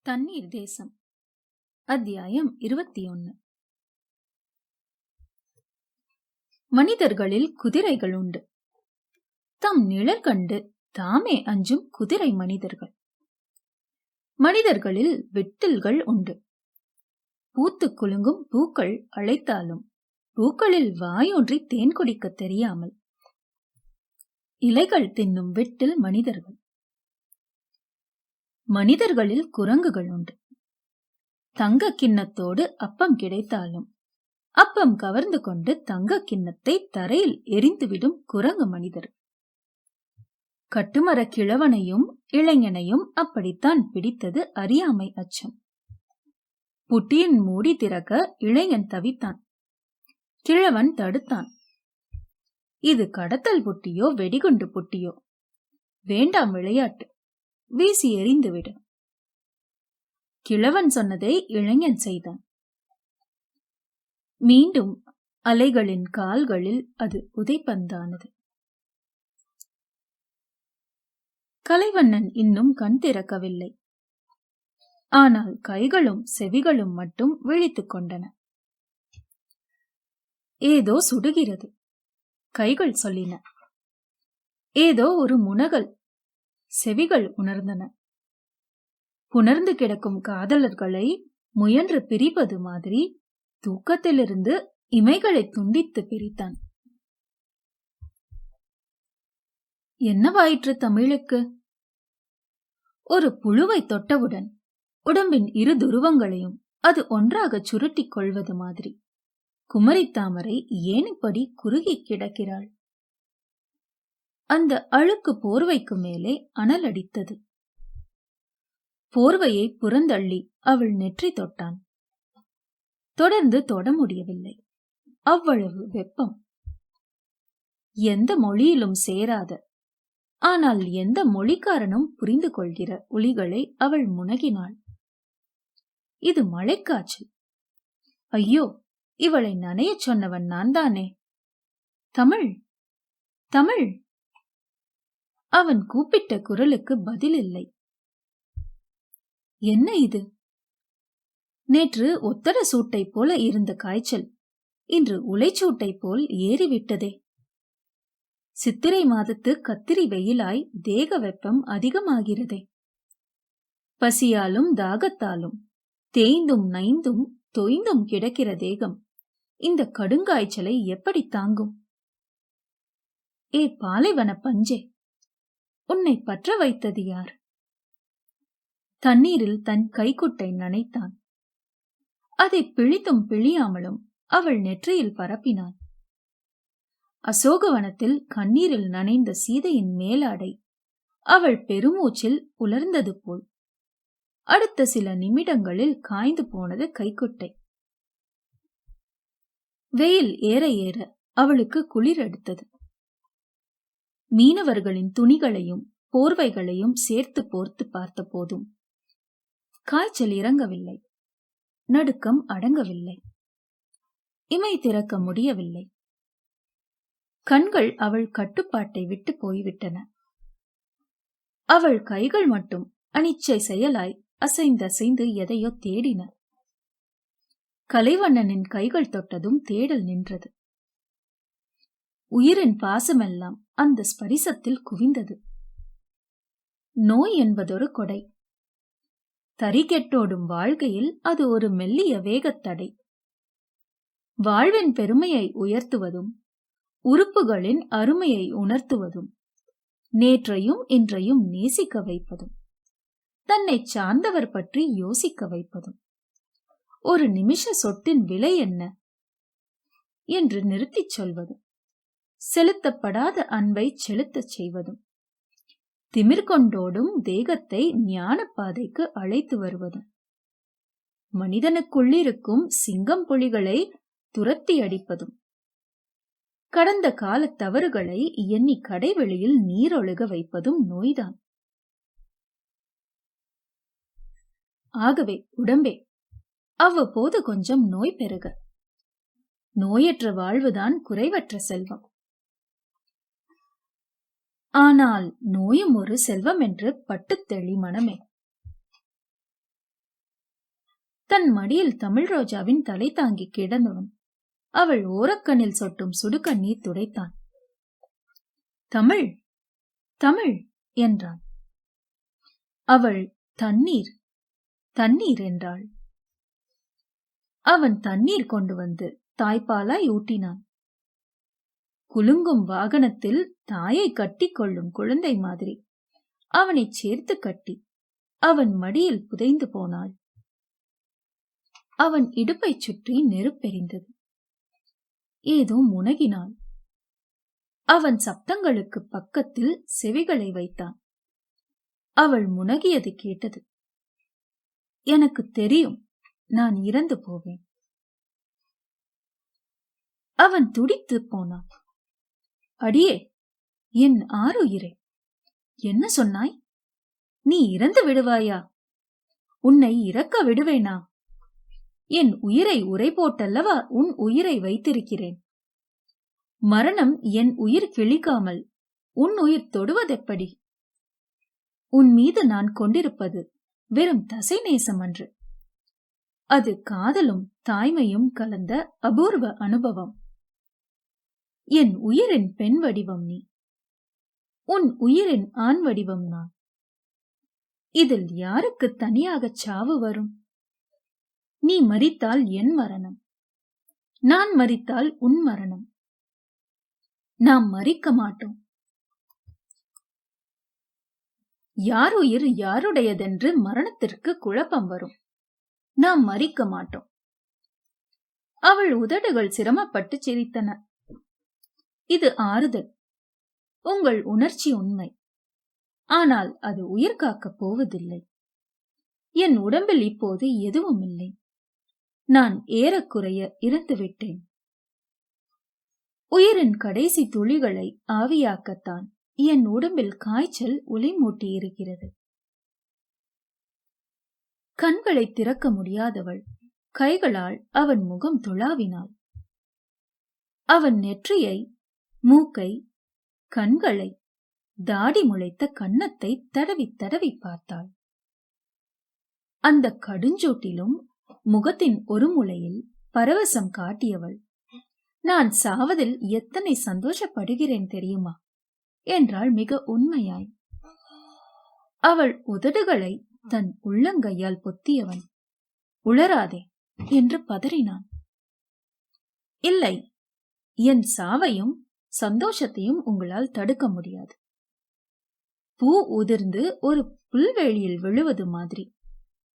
தண்ணீர் தேசம். அத்தியாயம் 21. மனிதர்களில் குதிரைகள் உண்டு. தம் நிழல் கண்டு தாமே அஞ்சும் குதிரை மனிதர்கள். மனிதர்களில் வெட்டில்கள் உண்டு. பூத்து குலுங்கும் பூக்கள் அழைத்தாலும் பூக்களில் வாயொன்றி தேன் குடிக்க தெரியாமல் இலைகள் தின்னும் வெட்டில் மனிதர்கள். மனிதர்களில் குரங்குகள் உண்டு. தங்க கிண்ணத்தோடு அப்பம் கிடைத்தாலும் அப்பம் கவர்ந்து கொண்டு தங்க கிண்ணத்தை தரையில் எரிந்துவிடும் குரங்கு மனிதர். கட்டுமர கிழவனையும் இளைஞனையும் அப்படித்தான் பிடித்தது அறியாமை அச்சம். புட்டியின் மூடி திறக்க இளைஞன் தவித்தான். கிழவன் தடுத்தான். இது கடத்தல் புட்டியோ வெடிகுண்டு புட்டியோ? வேண்டாம் விளையாட்டு, வீசி எறிந்துவிடு. கிழவன் சொன்னதை இளைஞன் செய்தான். மீண்டும் அலைகளின் கால்களில் அது உதைப்பந்தானது. கலைவண்ணன் இன்னும் கண் திறக்கவில்லை. ஆனால் கைகளும் செவிகளும் மட்டும் விழித்துக் கொண்டன. ஏதோ சுடுகிறது, கைகள் சொல்லின. ஏதோ ஒரு முனகல், செவிகள் உணர்ந்தன. புணர்ந்து கிடக்கும் காதலர்களை முயன்று பிரிப்பது மாதிரி தூக்கத்திலிருந்து இமைகளை துண்டித்து பிரித்தான். என்னவாயிற்று தமிழுக்கு? ஒரு புழுவை தொட்டவுடன் உடம்பின் இரு துருவங்களையும் அது ஒன்றாக சுருட்டிக் கொள்வது மாதிரி குமரித்தாமரை ஏன் இப்படி குறுகி கிடக்கிறாள்? அந்த அழுக்கு போர்வைக்கு மேலே அனல் அடித்தது. போர்வையை புறந்தள்ளி அவள் நெற்றி தொட்டான். தொடர்ந்து தொட முடியவில்லை, அவ்வளவு வெப்பம். எந்த மொழியிலும் சேராத, ஆனால் எந்த மொழிக்காரனும் புரிந்து கொள்கிற ஒலிகளை அவள் முனகினாள். இது மழைக்காய்ச்சல். ஐயோ, இவளை நனைய சொன்னவன் நான் தானே. தமிழ், தமிழ்! அவன் கூப்பிட்ட குரலுக்கு பதில் இல்லை. என்ன இது? நேற்று ஒத்தர சூட்டை போல இருந்த காய்ச்சல் இன்று உலைச்சூட்டை போல் ஏறிவிட்டதே. சித்திரை மாதத்து கத்திரி வெயிலாய் தேக வெப்பம் அதிகமாகிறதே. பசியாலும் தாகத்தாலும் தேய்ந்தும் நைந்தும் தொய்ந்தும் கிடக்கிற தேகம் இந்த கடுங்காய்ச்சலை எப்படி தாங்கும்? ஏ பாலைவன பஞ்சே, உன்னை பற்ற வைத்தது யார்? தண்ணீரில் தன் கைக்குட்டை நனைத்தான். அதை பிழித்தும் பிழியாமலும் அவள் நெற்றியில் பரப்பினான். அசோகவனத்தில் கண்ணீரில் நனைந்த சீதையின் மேலாடை அவள் பெருமூச்சில் உலர்ந்தது போல் அடுத்த சில நிமிடங்களில் காய்ந்து போனது கைக்குட்டை. வெயில் ஏற ஏற அவளுக்கு குளிர் எடுத்தது. மீனவர்களின் துணிகளையும் போர்வைகளையும் சேர்த்து போர்த்து பார்த்த போதும் காய்ச்சல் இறங்கவில்லை, நடுக்கம் அடங்கவில்லை, இமை திறக்க முடியவில்லை. கண்கள் அவள் கட்டுப்பாட்டை விட்டு போய்விட்டன. அவள் கைகள் மட்டும் அனிச்சை செயலாய் அசைந்தசைந்து எதையோ தேடின. கலைவண்ணனின் கைகள் தொட்டதும் தேடல் நின்றது. உயிரின் பாசமெல்லாம் அந்த ஸ்பரிசத்தில் குவிந்தது. நோய் என்பதொரு கொடை. தறிகெட்டோடும் வாழ்க்கையில் அது ஒரு மெல்லிய வேகத்தடை. வாழ்வின் பெருமையை உயர்த்துவதும் உறுப்புகளின் அருமையை உணர்த்துவதும் நேற்றையும் இன்றையும் நேசிக்க வைப்பதும் தன்னை சார்ந்தவர் பற்றி யோசிக்க வைப்பதும் ஒரு நிமிஷ சொட்டின் விலை என்ன என்று நிறுத்திச் சொல்வதும் செலுத்தப்படாத அன்பை செலுத்தச் செய்வதும் திமிர்கொண்டோடும் தேகத்தை ஞான பாதைக்கு அழைத்து வருவதும் மனிதனுக்குள்ளிருக்கும் சிங்கம் புலிகளை துரத்தி அடிப்பதும் கடந்த கால தவறுகளை எண்ணி கடைவெளியில் நீரொழுக வைப்பதும் நோய்தான். ஆகவே உடம்பே, அவ்வப்போது கொஞ்சம் நோய் பெருக. நோயற்ற வாழ்வுதான் குறைவற்ற செல்வம். ஆனால் நோயும் ஒரு செல்வம் என்று பட்டுத் தெளி மனமே. தன் மடியில் தமிழ் ரோஜாவின் தலை தாங்கி கிடந்தவன் அவள் ஓரக்கண்ணில் சொட்டும் சுடுகண்ணீர் துடைத்தான். தமிழ், தமிழ் என்றான். அவள் தண்ணீர், தண்ணீர் என்றாள். அவன் தண்ணீர் கொண்டு வந்து தாய்ப்பாலாய் ஊட்டினான். குலுங்கும் வாகனத்தில் தாயை கட்டி கொள்ளும் குழந்தை மாதிரி அவனை சேர்த்து கட்டி அவன் மடியில் புதைந்து போனாள். அவன் இடுப்பை சுற்றி நெருப்பெறிந்தது. ஏதோ முனகினாள். அவன் சப்தங்களுக்கு பக்கத்தில் செவிகளை வைத்தான். அவள் முனகியது கேட்டது. எனக்கு தெரியும், நான் இறந்து போவேன். அவன் துடித்து போனான். அடியே, என் ஆருயிரே, என்ன சொன்னாய்? நீ இறந்து விடுவாயா? உன்னை இறக்க விடுவேனா? என் உயிரை உரை போட்டல்லவா உன் உயிரை வைத்திருக்கிறேன். மரணம் என் உயிர் கிழிக்காமல் உன் உயிர் தொடுவதெப்படி? உன் மீது நான் கொண்டிருப்பது வெறும் தசை நேசம் அன்று. அது காதலும் தாய்மையும் கலந்த அபூர்வ அனுபவம். என் உயிரின் பெண் வடிவம் நீ, உன் உயிரின் ஆண் வடிவம் நான். இதில் யாருக்கு தனியாக சாவு வரும்? நீ மரித்தால் என் மரணம், நான் மரித்தால் உன் மரணம். நாம் மரிக்க மாட்டோம். யார் உயிர் யாருடையதென்று மரணத்திற்கு குழப்பம் வரும். நாம் மரிக்க மாட்டோம். அவள் உதடுகள் சிரமப்பட்டு சிரித்தன. இது ஆறுதல். உங்கள் உணர்ச்சி உண்மை. ஆனால் அது உயிர் காக்கப் போவதில்லை. என் உடம்பில் இப்போது எதுவும் இல்லை. நான் ஏறக்குறைய இறந்துவிட்டேன். உயிரின் கடைசி துளிகளை ஆவியாக்கத்தான் என் உடம்பில் காய்ச்சல் ஒளி மூட்டியிருக்கிறது. கண்களை திறக்க முடியாதவள் கைகளால் அவன் முகம் துளாவினாள். அவன் நெற்றியை, மூக்கை, கண்களை, தாடி முளைத்த கன்னத்தை தடவி தடவி பார்த்தாள். அந்த கடுஞ்சூட்டிலும் முகத்தின் ஒரு மூலையில் பரவசம் காட்டியவள், நான் சாவதில் எத்தனை சந்தோஷப்படுகிறேன் தெரியுமா என்றாள் மிக உண்மையாய். அவள் உதடுகளை தன் உள்ளங்கையால் பொத்தியவன், உளராதே என்று பதறினான். இல்லை, என் சாவையும் சந்தோஷத்தையும் உங்களால் தடுக்க முடியாது. பூ உதிர்ந்து ஒரு புல்வெளியில் விழுவது மாதிரி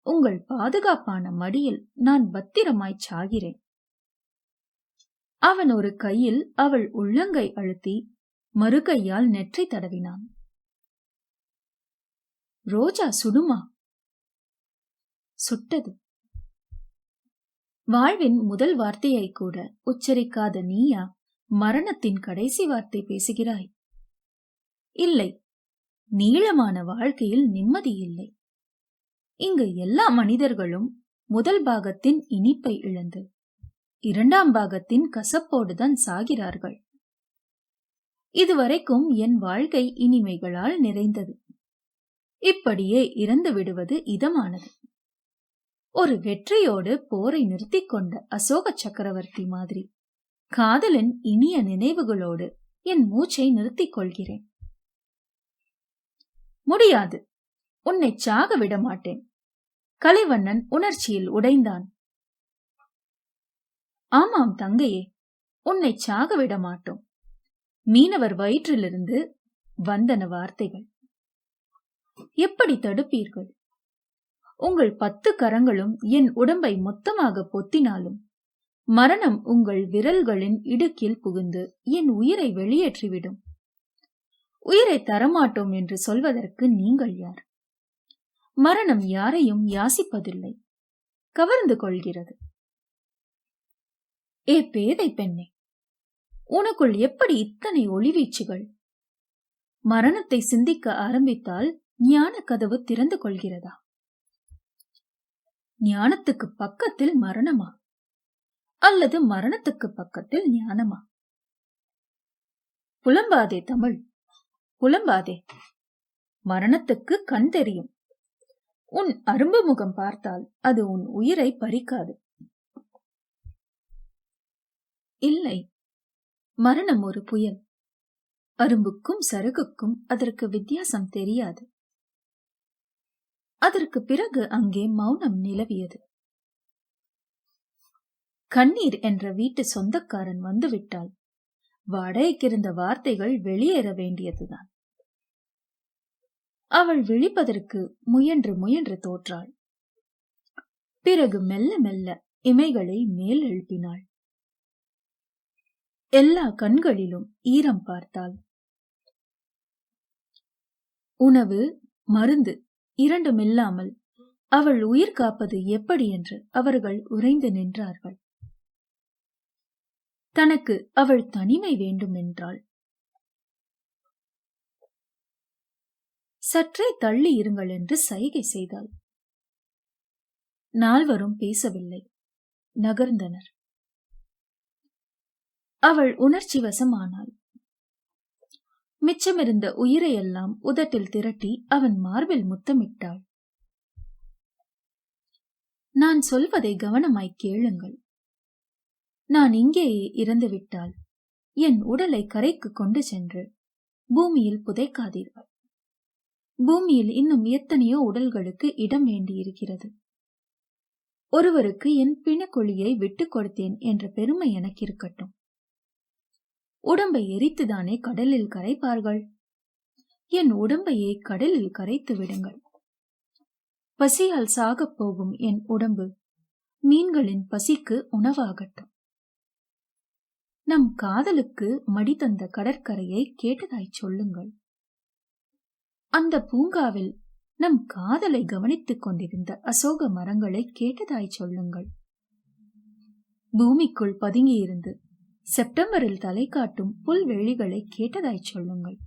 உங்கள் பாதுகாப்பான மடியில் நான் பத்திரமாய் சாகிறேன். அவன் ஒரு கையில் அவள் உள்ளங்கை அழுத்தி மறுகையால் நெற்றி தடவினான். ரோஜா சுடுமா? சுட்டது. வாழ்வின் முதல் வார்த்தையை கூட உச்சரிக்காத நீயா மரணத்தின் கடைசி வார்த்தை பேசுகிறாய்? இல்லை, நீளமான வாழ்க்கையில் நிம்மதி இல்லை. இங்கு எல்லா மனிதர்களும் முதல் பாகத்தின் இனிப்பை இழந்து இரண்டாம் பாகத்தின் கசப்போடுதான் சாகிறார்கள். இதுவரைக்கும் என் வாழ்க்கை இனிமைகளால் நிறைந்தது. இப்படியே இறந்து விடுவது இதமானது. ஒரு வெற்றியோடு போரை நிறுத்திக் கொண்ட அசோக சக்கரவர்த்தி மாதிரி காதலின் இனிய நினைவுகளோடு என் மூச்சை நிறுத்திக் கொள்கிறேன். முடியாது, உன்னை சாக விட மாட்டேன். கலைவண்ணன் உணர்ச்சியில் உடைந்தான். ஆமாம் தங்கையே, உன்னை சாக விட மாட்டோம். மீனவர் வயிற்றிலிருந்து வந்தன வார்த்தைகள். எப்படி தடுப்பீர்கள்? உங்கள் 10 கரங்களும் என் உடம்பை மொத்தமாக பொத்தினாலும் மரணம் உங்கள் விரல்களின் இடுக்கில் புகுந்து என் உயிரை வெளியேற்றிவிடும். உயிரை தரமாட்டோம் என்று சொல்வதற்கு நீங்கள் யார்? மரணம் யாரையும் யாசிப்பதில்லை, கவர்ந்து கொள்கிறது. ஏ பேதை பெண்ணே, உனக்குள் எப்படி இத்தனை ஒளிவீச்சுகள்? மரணத்தை சிந்திக்க ஆரம்பித்தால் ஞான கதவு திறந்து கொள்கிறதா? ஞானத்துக்கு பக்கத்தில் மரணமா அல்லது மரணத்துக்கு பக்கத்தில் ஞானமா? புலம்பாதே தமிழ், புலம்பாதே. மரணத்துக்கு கண் தெரியும், உன் அரும்பு முகம் பார்த்தால் அது உன் உயிரை பறிக்காது. இல்லை, மரணம் ஒரு புயல். அரும்புக்கும் சருகுக்கும் அதற்கு வித்தியாசம் தெரியாது. அதற்கு பிறகு அங்கே மௌனம் நிலவியது. கண்ணீர் என்ற வீட்டு சொந்தக்காரன் வந்துவிட்டால் வாடகைக்கிருந்த வார்த்தைகள் வெளியேற வேண்டியதுதான். அவள் விழிப்பதற்கு முயன்று முயன்று தோற்றாள். பிறகு மெல்ல மெல்ல இமைகளை மேல் எழுப்பினாள். எல்லா கண்களிலும் ஈரம் பார்த்தாள். உணவு, மருந்து இரண்டுமில்லாமல் அவள் உயிர் காப்பது எப்படி என்று அவர்கள் உறைந்து நின்றார்கள். தனக்கு அவள் தனிமை வேண்டும் என்றாள். சற்றே தள்ளி இருங்கள் என்று சைகை செய்தாள். நால்வரும் பேசவில்லை, நகர்ந்தனர். அவள் உணர்ச்சி வசமானாள். மிச்சமிருந்த உயிரையெல்லாம் உதட்டில் திரட்டி அவன் மார்பில் முத்தமிட்டாள். நான் சொல்வதை கவனமாய் கேளுங்கள். நான் இங்கேயே இறந்துவிட்டால் என் உடலை கரைக்கு கொண்டு சென்று பூமியில் புதைக்காதீர்கள். பூமியில் இன்னும் எத்தனையோ உடல்களுக்கு இடம் வேண்டியிருக்கிறது. ஒருவருக்கு என் பிணக்குழியை விட்டுக் கொடுத்தேன் என்ற பெருமை எனக்கு இருக்கட்டும். உடம்பை எரித்துதானே கடலில் கரைப்பார்கள். என் உடம்பையே கடலில் கரைத்து விடுங்கள். பசியால் சாகப் போகும் என் உடம்பு மீன்களின் பசிக்கு உணவாகட்டும். நம் காதலுக்கு மடி தந்த கடற்கரையை கேட்டதாய் சொல்லுங்கள். அந்த பூங்காவில் நம் காதலை கவனித்துக் கொண்டிருந்த அசோக மரங்களை கேட்டதாய் சொல்லுங்கள். பூமிக்குள் பதுங்கியிருந்து செப்டம்பரில் தலை காட்டும் புல்வெளிகளை கேட்டதாய் சொல்லுங்கள்.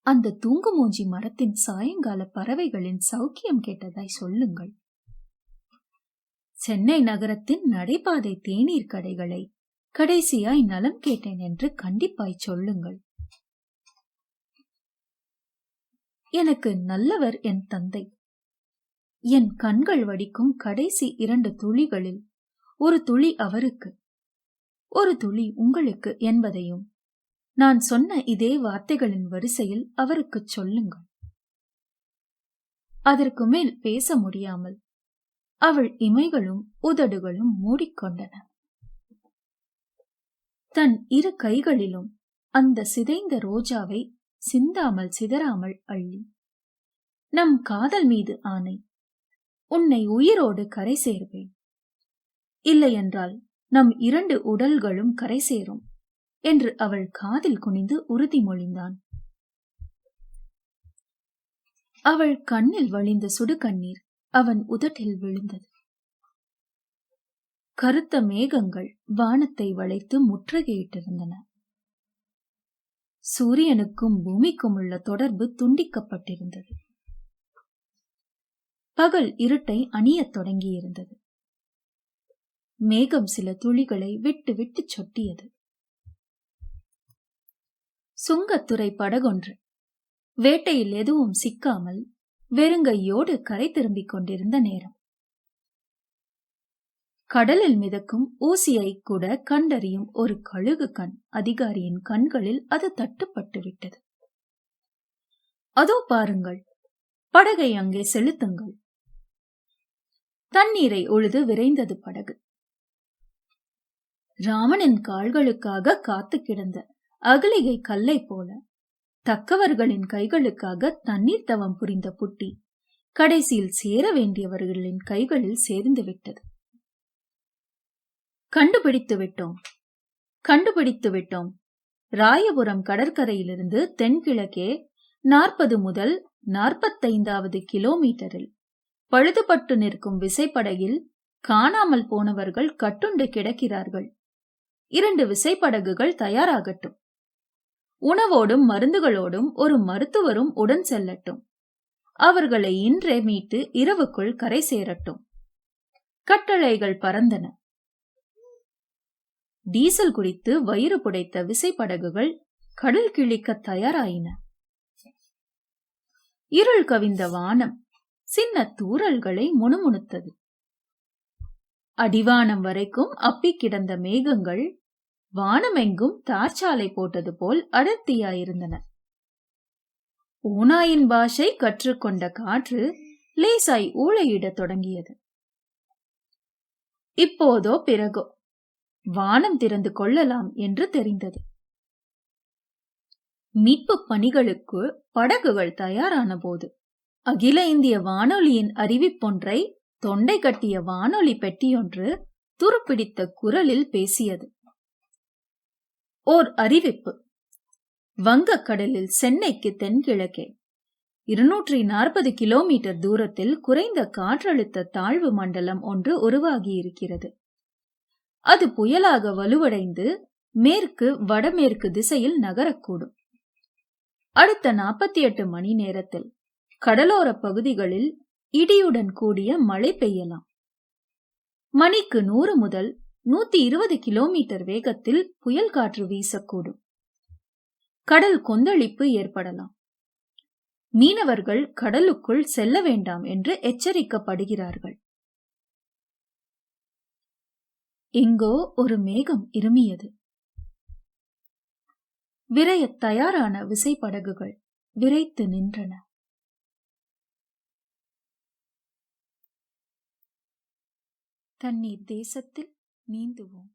அந்த தூங்குமூஞ்சி மரத்தின் சாயங்கால பறவைகளின் சௌக்கியம் கேட்டதாய் சொல்லுங்கள். சென்னை நகரத்தின் நடைபாதை தேநீர் கடைகளை கடைசியாய் நலம் கேட்டேன் என்று கண்டிப்பாய் சொல்லுங்கள். எனக்கு நல்லவர் என் தந்தை. என் கண்கள் வடிக்கும் கடைசி 2 துளிகளில் ஒரு துளி அவருக்கு, ஒரு துளி உங்களுக்கு என்பதையும் நான் சொன்ன இதே வார்த்தைகளின் வரிசையில் அவருக்கு சொல்லுங்கள். அதற்கு மேல் பேச முடியாமல் அவள் இமைகளும் உதடுகளும் மூடிக்கொண்டன. தன் 2 கைகளிலும் அந்த சிதைந்த ரோஜாவை சிந்தாமல் சிதறாமல் அள்ளி, நம் காதல் மீது ஆணை, உன்னை உயிரோடு கரை சேர்வேன், இல்லையென்றால் நம் 2 உடல்களும் கரை சேரும் என்று அவள் காதில் குனிந்து உறுதிமொழிந்தான். அவள் கண்ணில் வழிந்த சுடு கண்ணீர் அவன் உதட்டில் விழுந்தது. கருத்த மேகங்கள் வானத்தை வளைத்து முற்றுகையிட்டிருந்தன. சூரியனுக்கும் பூமிக்கும் உள்ள தொடர்பு துண்டிக்கப்பட்டிருந்தது. பகல் இருட்டை அணியத் தொடங்கியிருந்தது. மேகம் சில துளிகளை விட்டு விட்டு சொட்டியது. சுங்கத்துறை படகொன்று வேட்டையில் எதுவும் சிக்காமல் வெறுங்கையோடு கரை திரும்பிக் கொண்டிருந்த நேரம். கடலில் மிதக்கும் ஊசியை கூட கண்டறியும் ஒரு கழுகு கண் அதிகாரியின் கண்களில் அது தட்டுப்பட்டு விட்டது. அதோ பாருங்கள், படகை அங்கே செலுத்துங்கள். தண்ணீரை உழுது விரைந்தது படகு. ராமனின் கால்களுக்காக காத்து கிடந்த அகலிகை கல்லை போல தக்கவர்களின் கைகளுக்காக தண்ணீர் தவம் புரிந்த புட்டி கடைசியில் சேர வேண்டியவர்களின் கைகளில் சேர்ந்து விட்டது. கண்டுபிடித்து விட்டோம், கண்டுபிடித்து விட்டோம். ராயபுரம் கடற்கரையிலிருந்து தென்கிழக்கே 40 முதல் 45வது கிலோமீட்டரில் பழுதுபட்டு நிற்கும் விசைப்படகில் காணாமல் போனவர்கள் கட்டுண்டு கிடக்கிறார்கள். 2 விசைப்படகுகள் தயாராகட்டும். உணவோடும் மருந்துகளோடும் ஒரு மருத்துவரும் உடன் செல்லட்டும். அவர்களை இன்றே மீட்டு இரவுக்குள் கரை சேரட்டும். கட்டளைகள் பறந்தன. டீசல் குடித்து வயிறு புடைத்த விசைப்படகுகள் கடல் கிழிக்க தயாராயின. இருள் கவிந்த வானம் சின்ன தூறல்களை முணுமுணுத்தது. அடிவானம் வரைக்கும் அப்பி கிடந்த மேகங்கள் வானமெங்கும் தார்ச்சாலை போட்டது போல் அடர்த்தியாயிருந்தன. ஓநாயின் பாஷை கற்றுக்கொண்ட காற்று லேசாய் ஊளையிடத் தொடங்கியது. இப்போதோ பிறகோ வானம் திறந்து கொள்ளலாம் என்று தெரிந்தது. மீட்பு பணிகளுக்கு படகுகள் தயாரான போது அகில இந்திய வானொலியின் அறிவிப்பொன்றை தொண்டை கட்டிய வானொலி பெட்டியொன்று துருப்பிடித்த குரலில் பேசியது. ஓர் அறிவிப்பு. வங்கக்கடலில் சென்னைக்கு தென்கிழக்கே 240 கிலோமீட்டர் தூரத்தில் குறைந்த காற்றழுத்த தாழ்வு மண்டலம் ஒன்று உருவாகியிருக்கிறது. அது புயலாக வலுவடைந்து மேற்கு வடமேற்கு திசையில் நகரக்கூடும். அடுத்த 48 மணி நேரத்தில் கடலோர பகுதிகளில் இடியுடன் கூடிய மழை பெய்யலாம். மணிக்கு 100 முதல் 120 கிலோமீட்டர் வேகத்தில் புயல் காற்று வீசக்கூடும். கடல் கொந்தளிப்பு ஏற்படலாம். மீனவர்கள் கடலுக்குள் செல்ல வேண்டாம் என்று எச்சரிக்கப்படுகிறார்கள். எங்கோ ஒரு மேகம் இருமியது. விரையத் தயாரான விசைப்படகுகள் விரைத்து நின்றன. தண்ணீர் தேசத்தில் நீந்துவோம்.